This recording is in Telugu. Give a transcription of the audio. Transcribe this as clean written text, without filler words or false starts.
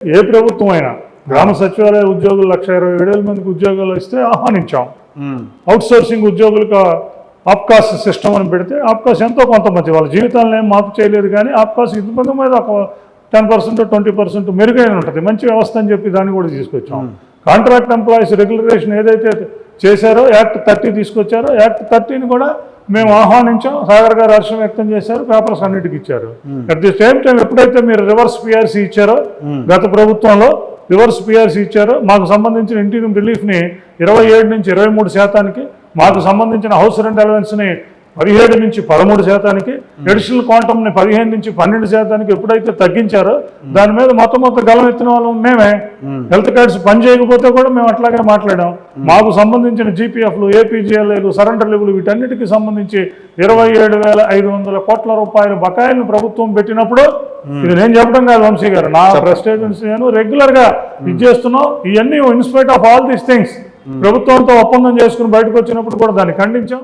ఏ ప్రభుత్వం అయినా గ్రామ సచివాలయ ఉద్యోగులు 1,27,000 మందికి ఉద్యోగాలు ఇస్తే ఆహ్వానించాం. అవుట్ సోర్సింగ్ ఉద్యోగులకు ఆప్కాస్ సిస్టమ్ అని పెడితే ఆప్కాస్ ఎంతో కొంతమంది వాళ్ళ జీవితాలను ఏం మార్పు చేయలేదు, కానీ ఆప్కాస్ ఇంతమంది మీద ఒక 10% 20% మెరుగైన ఉంటుంది, మంచి వ్యవస్థ అని చెప్పి దాన్ని కూడా తీసుకొచ్చాం. కాంట్రాక్ట్ ఎంప్లాయీస్ రెగ్యులరేషన్ ఏదైతే చేశారో యాక్ట్ 30 తీసుకొచ్చారో యాక్ట్ 30ని కూడా మేము ఆహ్వానించాం. సాగర్ గారు హర్షం వ్యక్తం చేశారు, పేపర్స్ అన్నిటికి ఇచ్చారు. అట్ ది సేమ్ టైం ఎప్పుడైతే మీరు రివర్స్ పిఆర్సీ ఇచ్చారో, గత ప్రభుత్వంలో రివర్స్ పిఆర్సీ ఇచ్చారో, మాకు సంబంధించిన ఇంటీరియం రిలీఫ్ని 27 నుంచి 23%, మాకు సంబంధించిన హౌస్ రెంట్ అలవెన్స్ని 17 నుంచి 13%, అడిషనల్ క్వాంటమ్ని 15 నుంచి 12% ఎప్పుడైతే తగ్గించారో దాని మీద మొత్తం గలం ఎత్తిన వాళ్ళం మేమే. హెల్త్ కార్డ్స్ పని చేయకపోతే కూడా మేము అట్లాగే మాట్లాడాం. మాకు సంబంధించిన జీపీఎఫ్లు, ఏపీజీఎల్ఐలు, సరెండర్ లివ్లు వీటన్నిటికీ సంబంధించి 27,500 కోట్ల రూపాయల బకాయిలను ప్రభుత్వం పెట్టినప్పుడు, ఇది నేను చెప్పడం కాదు వంశీ గారు, నా ప్రెస్టేజ్ నేను రెగ్యులర్గా ఇది చేస్తున్నాం. ఇవన్నీ in spite of all these things ప్రభుత్వంతో ఒప్పందం చేసుకుని బయటకు వచ్చినప్పుడు కూడా దాన్ని ఖండించాం.